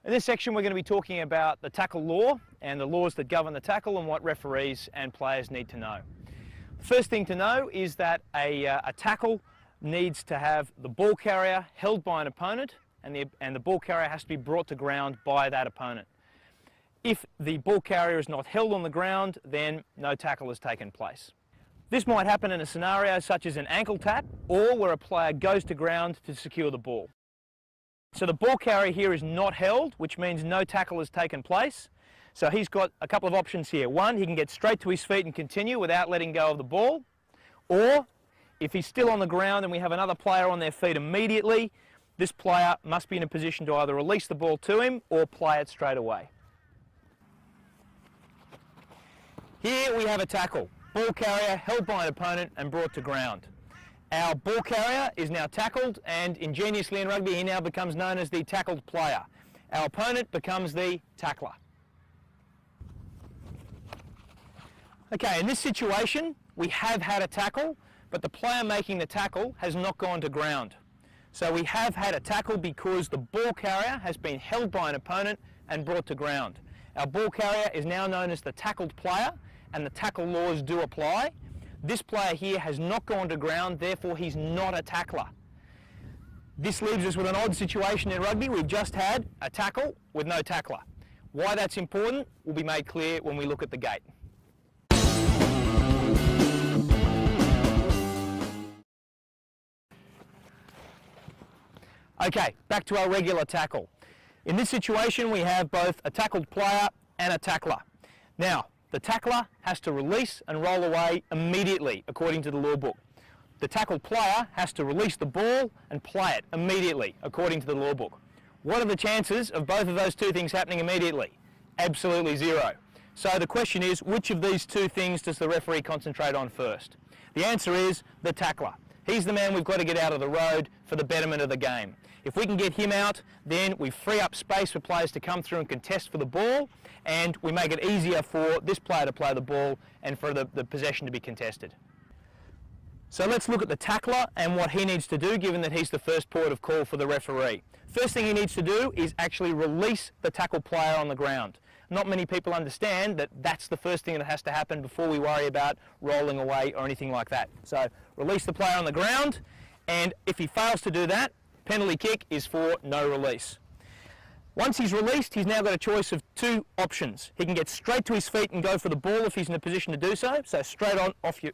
In this section we're going to be talking about the tackle law and the laws that govern the tackle and what referees and players need to know. First thing to know is that a tackle needs to have the ball carrier held by an opponent and the ball carrier has to be brought to ground by that opponent. If the ball carrier is not held on the ground, then no tackle has taken place. This might happen in a scenario such as an ankle tap or where a player goes to ground to secure the ball. So the ball carrier here is not held, which means no tackle has taken place. So he's got a couple of options here. One, he can get straight to his feet and continue without letting go of the ball. Or, if he's still on the ground and we have another player on their feet immediately, this player must be in a position to either release the ball to him or play it straight away. Here we have a tackle. Ball carrier held by an opponent and brought to ground. Our ball carrier is now tackled, and ingeniously in rugby he now becomes known as the tackled player. Our opponent becomes the tackler. Okay, in this situation we have had a tackle, but the player making the tackle has not gone to ground. So we have had a tackle because the ball carrier has been held by an opponent and brought to ground. Our ball carrier is now known as the tackled player, and the tackle laws do apply. This player here has not gone to ground, therefore he's not a tackler. This leaves us with an odd situation in rugby. We've just had a tackle with no tackler. Why that's important will be made clear when we look at the gate. Okay, back to our regular tackle. In this situation we have both a tackled player and a tackler. Now, the tackler has to release and roll away immediately, according to the law book. The tackled player has to release the ball and play it immediately, according to the law book. What are the chances of both of those two things happening immediately? Absolutely zero. So the question is, which of these two things does the referee concentrate on first? The answer is the tackler. He's the man we've got to get out of the road for the betterment of the game. If we can get him out, then we free up space for players to come through and contest for the ball, and we make it easier for this player to play the ball and for the possession to be contested. So let's look at the tackler and what he needs to do, given that he's the first port of call for the referee. First thing he needs to do is actually release the tackle player on the ground. Not many people understand that that's the first thing that has to happen before we worry about rolling away or anything like that. So release the player on the ground, and if he fails to do that, penalty kick is for no release. Once he's released, he's now got a choice of two options. He can get straight to his feet and go for the ball if he's in a position to do so, so straight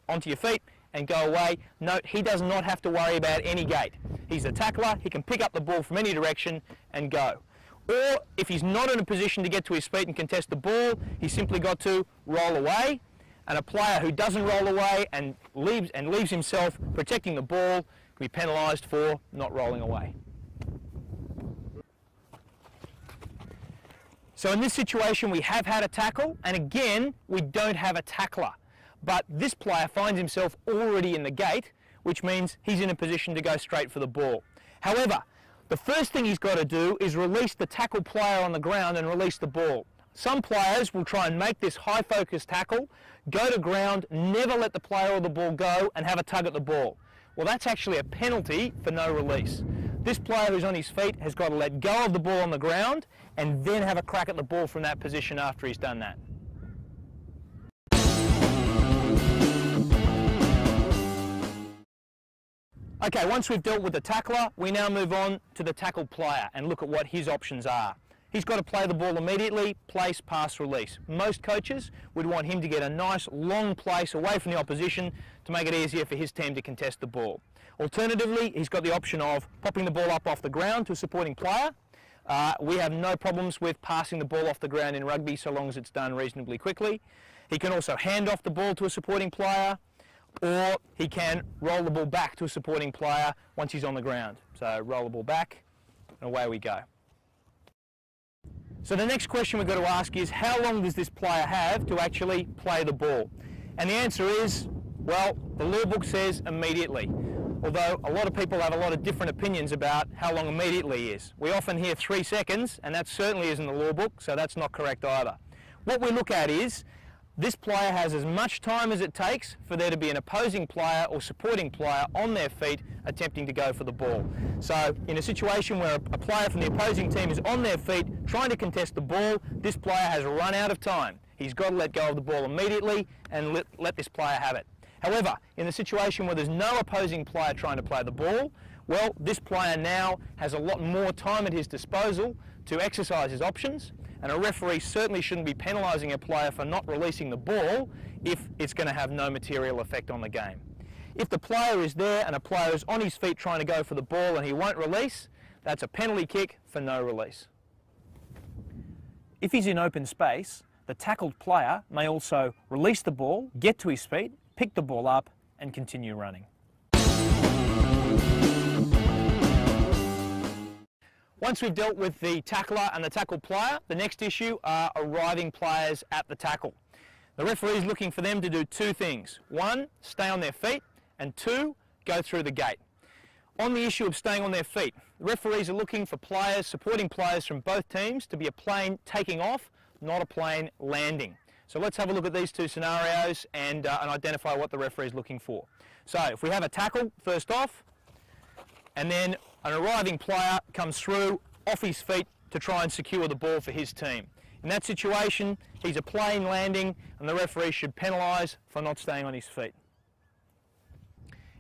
onto your feet and go away. Note, he does not have to worry about any gate. He's a tackler, he can pick up the ball from any direction and go. Or if he's not in a position to get to his feet and contest the ball, he's simply got to roll away, and a player who doesn't roll away and leaves himself protecting the ball can be penalised for not rolling away. So in this situation we have had a tackle, and again we don't have a tackler. But this player finds himself already in the gate, which means he's in a position to go straight for the ball. However, the first thing he's got to do is release the tackle player on the ground and release the ball. Some players will try and make this high focus tackle, go to ground, never let the player or the ball go and have a tug at the ball. Well, that's actually a penalty for no release. This player who's on his feet has got to let go of the ball on the ground and then have a crack at the ball from that position after he's done that. Okay, once we've dealt with the tackler, we now move on to the tackle player and look at what his options are. He's got to play the ball immediately, place, pass, release. Most coaches would want him to get a nice long place away from the opposition to make it easier for his team to contest the ball. Alternatively, he's got the option of popping the ball up off the ground to a supporting player. We have no problems with passing the ball off the ground in rugby so long as it's done reasonably quickly. He can also hand off the ball to a supporting player, or he can roll the ball back to a supporting player once he's on the ground. So roll the ball back and away we go. So the next question we've got to ask is, how long does this player have to actually play the ball? And the answer is, well, the law book says immediately. Although a lot of people have a lot of different opinions about how long immediately is. We often hear 3 seconds, and that certainly isn't the law book, so that's not correct either. What we look at is, this player has as much time as it takes for there to be an opposing player or supporting player on their feet attempting to go for the ball. So in a situation where a player from the opposing team is on their feet trying to contest the ball, this player has run out of time. He's got to let go of the ball immediately and let this player have it. However, in the situation where there's no opposing player trying to play the ball, well, this player now has a lot more time at his disposal to exercise his options, and a referee certainly shouldn't be penalising a player for not releasing the ball if it's going to have no material effect on the game. If the player is there and a player is on his feet trying to go for the ball and he won't release, that's a penalty kick for no release. If he's in open space, the tackled player may also release the ball, get to his feet, pick the ball up and continue running. Once we've dealt with the tackler and the tackled player, the next issue are arriving players at the tackle. The referee is looking for them to do two things. One, stay on their feet, and two, go through the gate. On the issue of staying on their feet, the referees are looking for players, supporting players from both teams to be a plane taking off, not a plane landing. So let's have a look at these two scenarios and identify what the referee is looking for. So if we have a tackle first off, and then an arriving player comes through off his feet to try and secure the ball for his team. In that situation, he's a plane landing and the referee should penalise for not staying on his feet.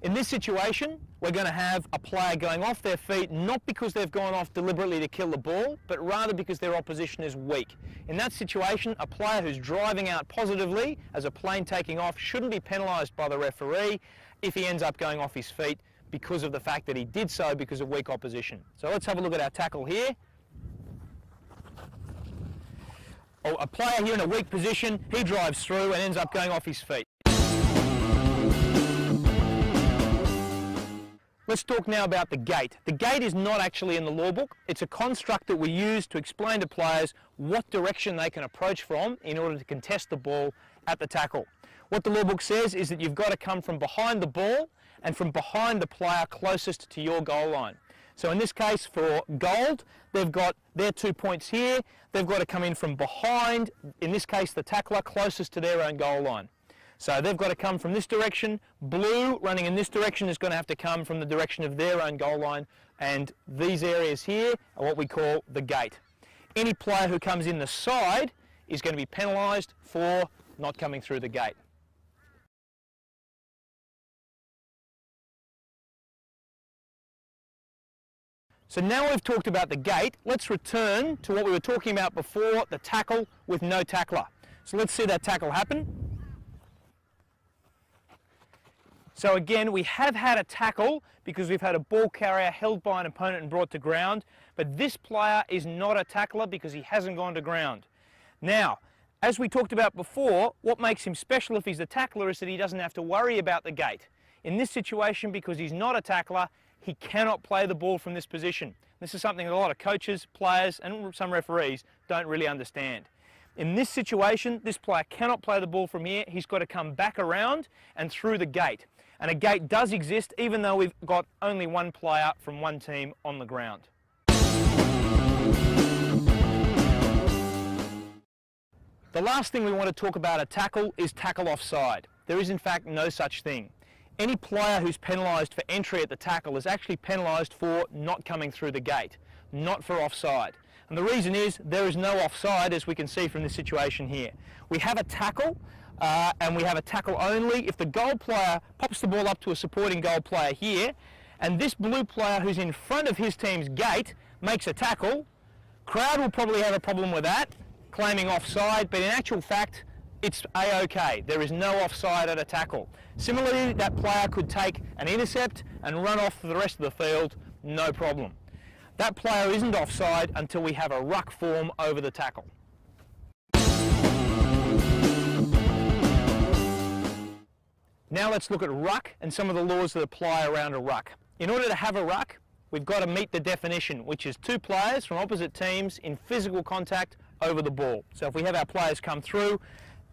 In this situation, we're going to have a player going off their feet not because they've gone off deliberately to kill the ball, but rather because their opposition is weak. In that situation, a player who's driving out positively as a plane taking off shouldn't be penalised by the referee if he ends up going off his feet because of the fact that he did so because of weak opposition. So let's have a look at our tackle here. Oh, a player here in a weak position, he drives through and ends up going off his feet. Let's talk now about the gate. The gate is not actually in the law book. It's a construct that we use to explain to players what direction they can approach from in order to contest the ball at the tackle. What the law book says is that you've got to come from behind the ball and from behind the player closest to your goal line. So in this case for gold, they've got their 2 points here. They've got to come in from behind, in this case the tackler closest to their own goal line. So they've got to come from this direction. Blue running in this direction is going to have to come from the direction of their own goal line, and these areas here are what we call the gate. Any player who comes in the side is going to be penalised for not coming through the gate. So now we've talked about the gate, let's return to what we were talking about before, the tackle with no tackler. So let's see that tackle happen. So again, we have had a tackle because we've had a ball carrier held by an opponent and brought to ground, but this player is not a tackler because he hasn't gone to ground. Now, as we talked about before, what makes him special if he's a tackler is that he doesn't have to worry about the gate. In this situation, because he's not a tackler, he cannot play the ball from this position. This is something that a lot of coaches, players and some referees don't really understand. In this situation, this player cannot play the ball from here. He's got to come back around and through the gate. And a gate does exist even though we've got only one player from one team on the ground. The last thing we want to talk about a tackle is tackle offside. There is in fact no such thing. Any player who's penalised for entry at the tackle is actually penalised for not coming through the gate, not for offside. And the reason is there is no offside, as we can see from this situation here. We have a tackle and we have a tackle only if the goal player pops the ball up to a supporting goal player here, and this blue player who's in front of his team's gate makes a tackle. Crowd will probably have a problem with that, claiming offside, but in actual fact it's a-okay. There is no offside at a tackle. Similarly, that player could take an intercept and run off for the rest of the field, no problem. That player isn't offside until we have a ruck form over the tackle. Now let's look at ruck and some of the laws that apply around a ruck. In order to have a ruck, we've got to meet the definition, which is two players from opposite teams in physical contact over the ball. So if we have our players come through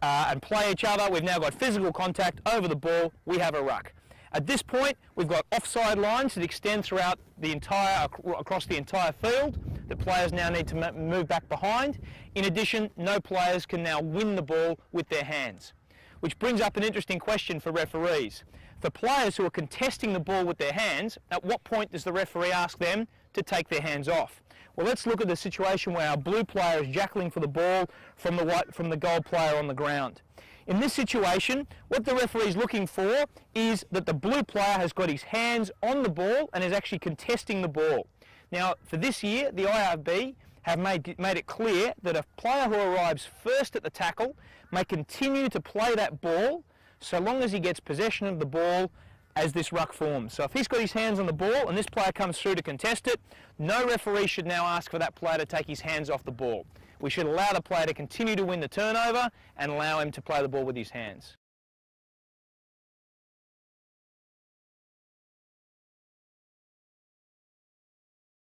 and play each other, we've now got physical contact over the ball, we have a ruck. At this point, we've got offside lines that extend throughout the across the entire field that players now need to move back behind. In addition, no players can now win the ball with their hands, which brings up an interesting question for referees. For players who are contesting the ball with their hands, at what point does the referee ask them to take their hands off? Well, let's look at the situation where our blue player is jackling for the ball from the gold player on the ground. In this situation, what the referee is looking for is that the blue player has got his hands on the ball and is actually contesting the ball. Now, for this year, the IRB have made it clear that a player who arrives first at the tackle may continue to play that ball so long as he gets possession of the ball as this ruck forms. So if he's got his hands on the ball and this player comes through to contest it, no referee should now ask for that player to take his hands off the ball. We should allow the player to continue to win the turnover and allow him to play the ball with his hands.